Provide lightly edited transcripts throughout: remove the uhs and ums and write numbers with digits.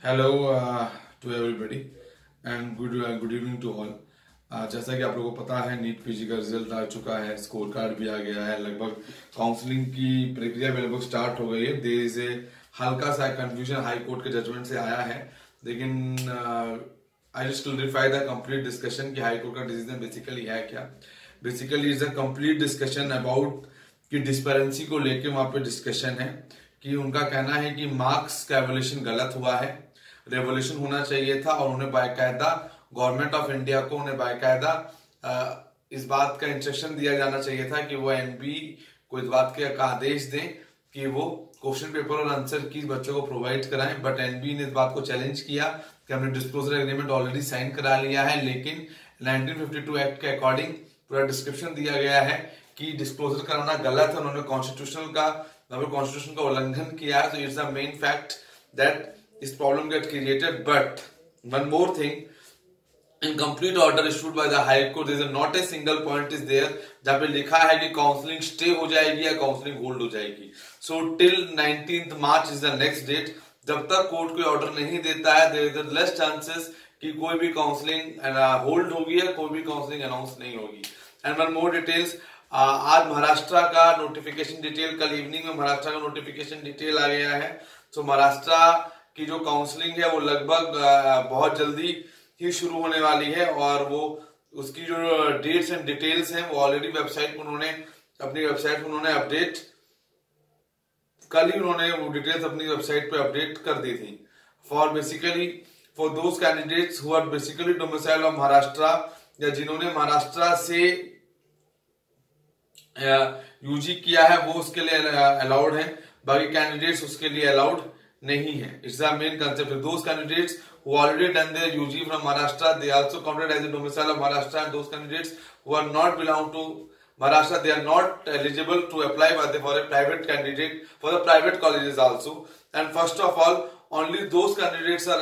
Hello to everybody and good evening to all. जैसा कि आप लोगों को पता है नीट पीजी का रिजल्ट आ चुका है, स्कोर कार्ड भी आ गया है, लगभग काउंसलिंग की प्रक्रिया भी लगभग स्टार्ट हो गई है। देयर इज ए हल्का सा कंफ्यूजन हाई कोर्ट के जजमेंट से आया है, लेकिन I just clarify the complete discussion कि हाई कोर्ट का डिसीजन बेसिकली है क्या। Basically is a complete discussion about कि डिस्पेरेंसी को लेके वहां पे डिस्कशन है कि उनका कहना है कि मार्क्स का एवोल्यूशन गलत हुआ है, रेवोल्यूशन होना चाहिए था और उन्हें बाकायदा गवर्नमेंट ऑफ इंडिया को उन्हें बाकायदा इस बात का इंस्ट्रक्शन दिया जाना चाहिए था कि वो एनबी को इस बात का आदेश दें कि वो क्वेश्चन पेपर और आंसर की बच्चों को प्रोवाइड कराएं। बट एनबी ने इस बात को चैलेंज किया कि हमने डिस्क्लोजर एग्रीमेंट ऑलरेडी साइन करा लिया है, लेकिन 1952 एक्ट के अकॉर्डिंग पूरा डिस्क्रिप्शन दिया गया है कि डिस्क्लोजर कराना गलत है, उन्होंने कॉन्स्टिट्यूशन का उल्लंघन किया है। तो it's the main fact that this problem get created. But one more thing, in complete order issued by the high court there is not a single point is there जहाँ पे लिखा है कि काउंसलिंग स्टे हो जाएगी या counselling hold हो जाएगी। So till 19th March is the next date. जब तक कोर्ट कोई ऑर्डर नहीं देता है देयर इज लेस चांसेस कि कोई भी काउंसलिंग होल्ड होगी या कोई भी काउंसलिंग अनाउंस नहीं होगी। एंड वन मोर डिटेल्स, आज महाराष्ट्र का नोटिफिकेशन डिटेल, कल इवनिंग में महाराष्ट्र का नोटिफिकेशन डिटेल आ गया है। सो महाराष्ट्र की जो काउंसलिंग है वो लगभग बहुत जल्दी ही शुरू होने वाली है और वो उसकी जो डेट्स एंड डिटेल्स हैं वो ऑलरेडी वेबसाइट पर अपनी वेबसाइट पर उन्होंने अपडेट कल ही उन्होंने वो डिटेल्स अपनी वेबसाइट पे अपडेट कर दी थी। For those candidates who are basically domicile of Maharashtra या जिन्होंने महाराष्ट्र से यूजी किया है वो उसके लिए अलाउड है, बाकी कैंडिडेट्स उसके लिए अलाउड नहीं है। It's the main concept. Those candidates who already done their UG from Maharashtra, they also counted as a domicile of Maharashtra, and those candidates who are not belong to Maharashtra, they are not eligible to apply for a private candidate for the private colleges also. And first of all, only those candidates are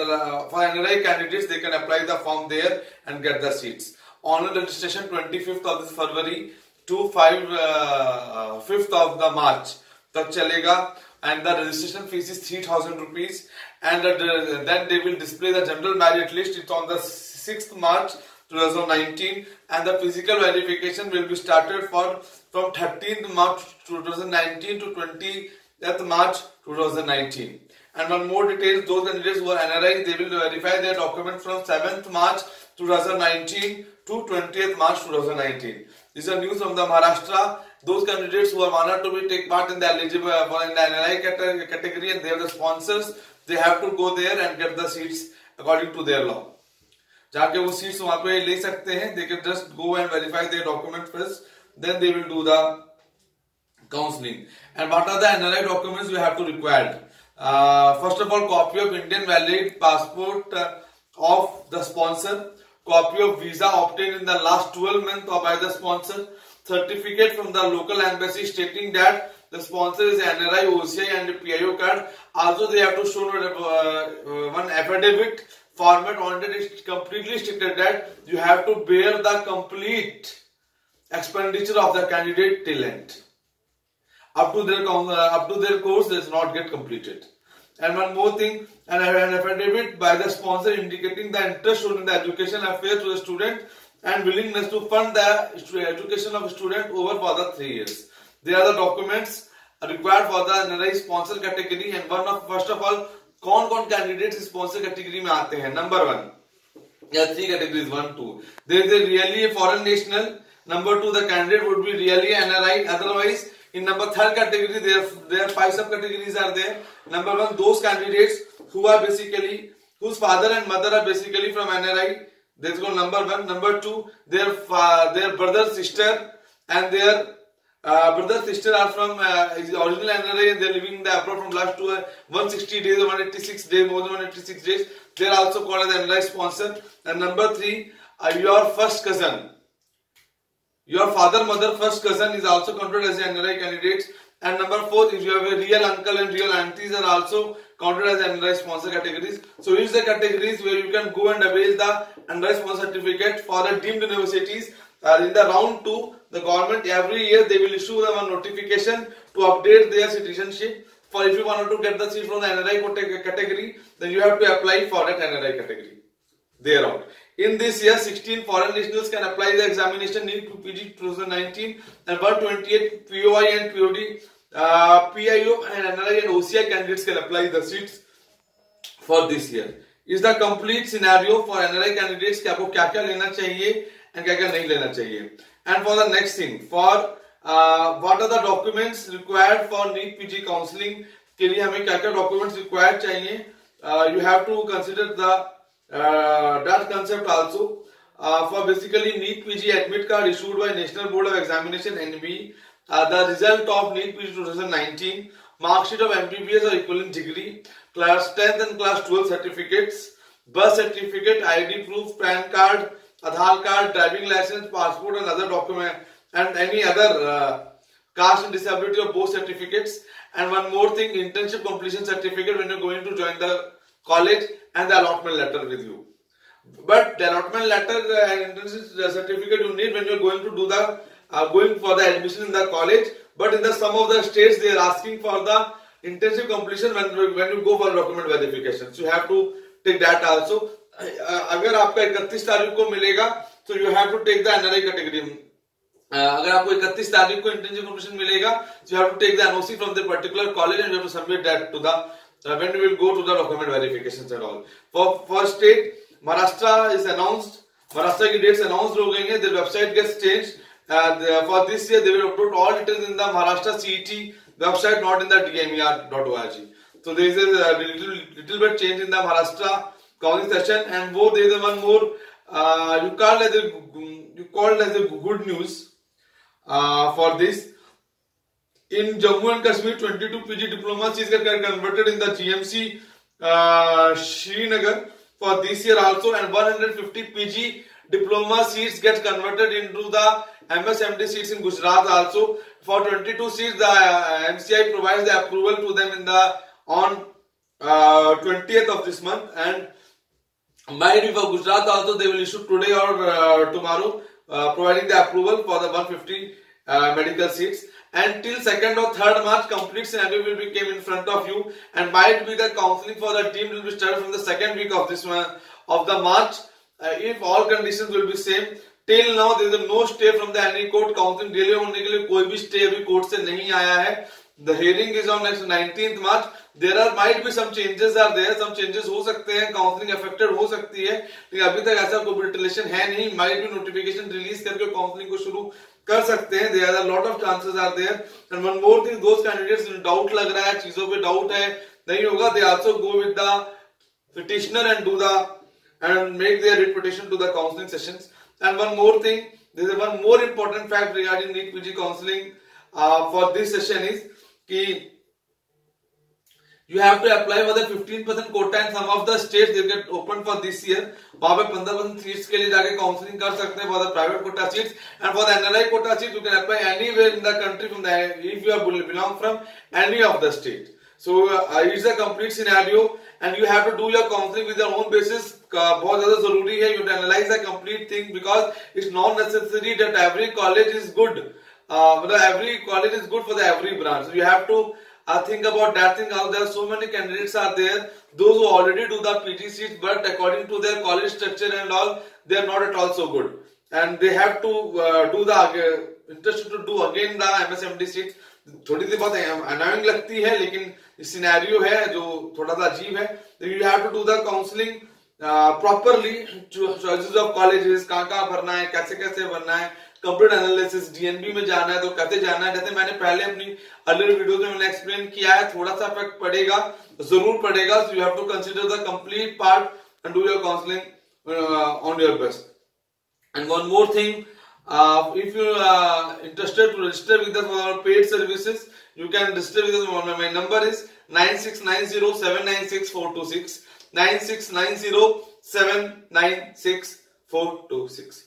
for NRI candidates, they can apply the form there and get the seats. Online registration 25th of this February to 5th of the March तक चलेगा, and the registration fees is 3,000 rupees, and then they will display the general merit list. It's on the 6th March 2019, and the physical verification will be started from 13th March 2019 to 20th March 2019. And one more details, those candidates who are NRI, they will verify their documents from 7th March 2019 to 20th March 2019. This is a news from the Maharashtra. Those candidates who are wanted to take part in the eligible for the NRI category and they are the sponsors, they have to go there and get the seats according to their law. जाके वो seats वहाँ पे ले सकते हैं. They can just go and verify their document first, then they will do the counseling. And what are the NRI documents we have to require? First of all, copy of Indian valid passport of the sponsor, copy of visa obtained in the last 12 months or by the sponsor, certificate from the local embassy stating that the sponsor is NRI, OCI and PIO card. Also they have to show one affidavit format on it. Is completely stated that you have to bear the complete expenditure of the candidate till end. Up to their course does not get completed. And one more thing, an affidavit by the sponsor indicating the interest shown in the education affairs to the student and willingness to fund the education of student over for the 3 years. They are the documents required for the NRI sponsor category. And first of all, कौन candidates sponsor category में आते हैं? Number 1, there are 3 categories, 1, 2. There is really a foreign national. Number 2, the candidate would be really NRI. Otherwise, in number 3rd category, there are 5 subcategories are there. Number 1, those candidates who are basically whose father and mother are basically from NRI. Let's go number 1. Number 2, their brother, sister, and their brother, sister are from original NRI and they are living in the abroad from last 160 days or 186 days, more than 186 days. They are also called as NRI sponsor. And number 3, your first cousin. Your father, mother, first cousin is also counted as NRI candidates. And number 4, if you have a real uncle and real aunties are also counted as NRI sponsor categories. So it's the categories where you can go and avail the NRI sponsor certificate for the deemed universities. In the round 2, the government every year they will issue them a notification to update their citizenship. For if you want to get the seat from the NRI category, then you have to apply for that NRI category. Thereout. In this year, 16 foreign nationals can apply the examination NEET-PG 2019, and 128 POI and POD, PIO and NRI and OCI candidates can apply the seats for this year. Is the complete scenario for NRI candidates कि आपको क्या-क्या लेना चाहिए and क्या-क्या नहीं लेना चाहिए. And for the next thing, for what are the documents required for NEET-PG counselling के लिए हमें क्या-क्या documents required चाहिए. You have to consider the that concept also. For basically NEET-PG admit card issued by National Board of Examination (NB), the result of NEET-PG 2019, mark sheet of MBBS or equivalent degree, class 10th and class 12 certificates, birth certificate, ID proof, PAN card, Aadhaar card, driving license, passport and other document, and any other caste and disability or both certificates. And one more thing, internship completion certificate when you're going to join the college, and the allotment letter with you. But the allotment letter and internship certificate you need when you're going to do the going for the admission in the college. But in the some of the states they are asking for the internship completion when you go for document verification. So you have to take that also. अगर आपका 31 तारीख को मिलेगा, so you have to take the NRI category. अगर आपको 31 तारीख को internship completion मिलेगा, so you have to take the NOC from the particular college and you have to submit that to the when we will go to the document verifications and all. For state, Maharashtra is announced. Maharashtra की dates announced हो गई हैं. Their website gets changed. For this year, they will upload all details in the Maharashtra CET website, not in the dmer.org. So there is a little bit change in the Maharashtra counseling session, and there is one more. You called as a good news for this. In Jammu and Kashmir, 22 PG diploma seats get converted in the GMC Srinagar for this year also, and 150 PG diploma seats get converted into the MSMD seats in Gujarat also. For 22 seats, the MCI provides the approval to them on 20th of this month, and might be for Gujarat also they will issue today or tomorrow, providing the approval for the 150 medical seats. And till 2nd or 3rd March, complete scenario will be came in front of you, and might be the counselling for the team will be started from the 2nd week of this month of the March. If all conditions will be same. Till now there is no stay from the any court. Counselling delay होने के लिए कोई भी stay अभी court से नहीं आया है. The hearing is on next 19th March. There might be some changes are there. Some changes हो सकते हैं. Counselling affected हो सकती है. लेकिन अभी तक ऐसा कोई ventilation है नहीं. Might be notification release करके counselling को शुरू कर सकते हैं. There are a lot of chances are there. And one more thing, those candidates doubt लग रहा है, चीजों पे doubt है, नहीं होगा. They also go with the petitioner and make their writ petition to the counselling sessions. And one more thing, there is one more important fact regarding NEET-PG counselling for this session is कि you have to apply for the 15% quota in some of the states they get open for this year. वहाँ पे 15% seats के लिए जाके counselling कर सकते हैं for the private quota seats, and for the NRI quota seats you can apply anywhere in the country from if you belong from any of the states. So it's a complete scenario, and you have to do your counselling with your own basis. बहुत ज़्यादा ज़रूरी है. You have to analyze the complete thing because it's not necessary that every college is good. Every college is good for the every branch. So you have to think about that thing. Now there are so many candidates are there. Those who already do the PG seats, but according to their college structure and all, they are not at all so good, and they have to do the interested to do again the MSMD seats. थोड़ी सी बहुत annoying लगती है, लेकिन scenario है जो थोड़ा सा अजीब है. You have to do the counselling properly, choices of colleges, कहाँ भरना है, कैसे भरना है, कंप्लीट एनालिसिस, डीएनबी में जाना है तो कैसे जाना है. जैसे मैंने पहले अपनी अर्लियर वीडियोस में मैंने एक्सप्लेन किया है, थोड़ा सा इफेक्ट पड़ेगा, जरूर पड़ेगा. So you have to consider the complete part and do your counselling on your best. And one more thing, if you are interested to register with us for our paid services, you can register with us. My number is 9690796426, 9690796426.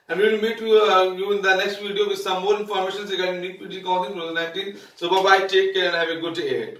And we will meet you in the next video with some more information regarding NEET-PG counselling 2019. So bye bye, take care and have a good day ahead.